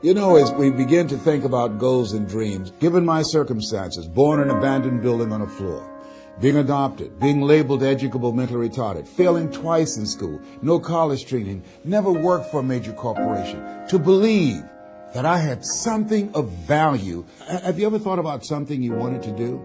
You know, as we begin to think about goals and dreams, given my circumstances, born in an abandoned building on a floor, being adopted, being labeled educable mentally retarded, failing twice in school, no college training, never worked for a major corporation, to believe that I had something of value. Have you ever thought about something you wanted to do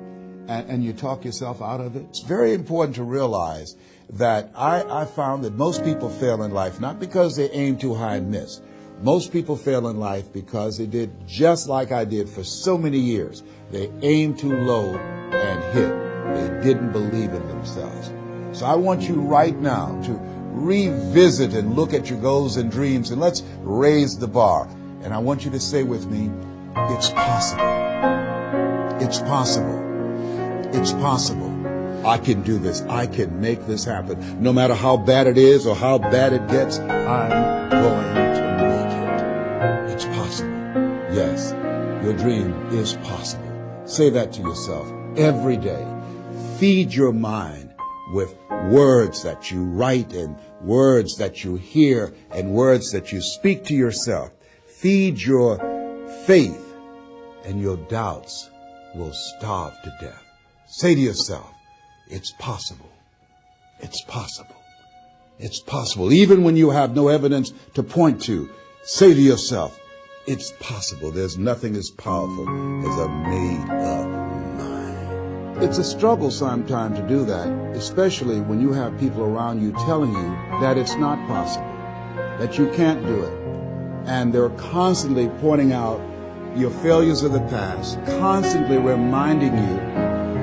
and you talk yourself out of it? It's very important to realize that I found that most people fail in life, not because they aim too high and miss. Most people fail in life because they did just like I did for so many years. They aimed too low and hit. They didn't believe in themselves. So I want you right now to revisit and look at your goals and dreams, and let's raise the bar. And I want you to say with me, it's possible. It's possible. It's possible. I can do this. I can make this happen. No matter how bad it is or how bad it gets, I'm going to make it. It's possible. Yes, your dream is possible. Say that to yourself every day. Feed your mind with words that you write and words that you hear and words that you speak to yourself. Feed your faith and your doubts will starve to death. Say to yourself, it's possible. It's possible. It's possible. Even when you have no evidence to point to, say to yourself, it's possible. There's nothing as powerful as a made-up mind. It's a struggle sometimes to do that, especially when you have people around you telling you that it's not possible, that you can't do it. And they're constantly pointing out your failures of the past, constantly reminding you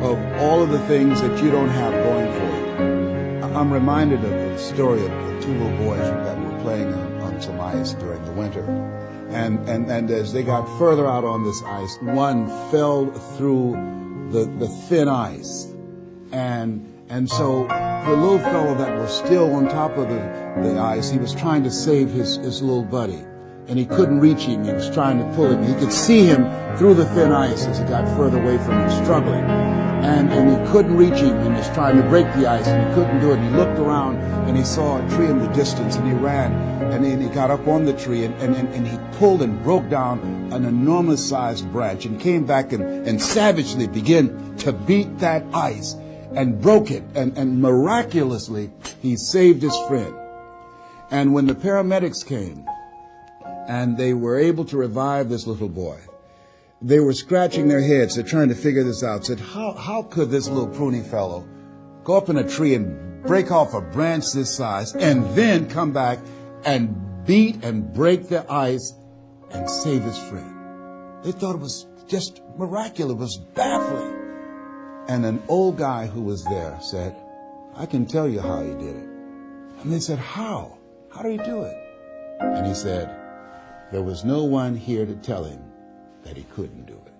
of all of the things that you don't have going for you. I'm reminded of the story of the two little boys that were playing on some ice during the winter. And as they got further out on this ice, one fell through the thin ice. And so the little fellow that was still on top of the ice, he was trying to save his little buddy. And he couldn't reach him. He was trying to pull him. He could see him through the thin ice as he got further away from him, struggling. And he couldn't reach him. He was trying to break the ice, and he couldn't do it. And he looked around, and he saw a tree in the distance, and he ran. And then he got up on the tree, and he pulled and broke down an enormous-sized branch and came back and savagely began to beat that ice and broke it. And miraculously, he saved his friend. And when the paramedics came, and they were able to revive this little boy, they were scratching their heads. They're trying to figure this out. Said, how could this little pruny fellow go up in a tree and break off a branch this size and then come back and beat and break the ice and save his friend? They thought it was just miraculous. It was baffling. And an old guy who was there said, I can tell you how he did it. And they said, how? How did he do it? And he said, there was no one here to tell him that he couldn't do it.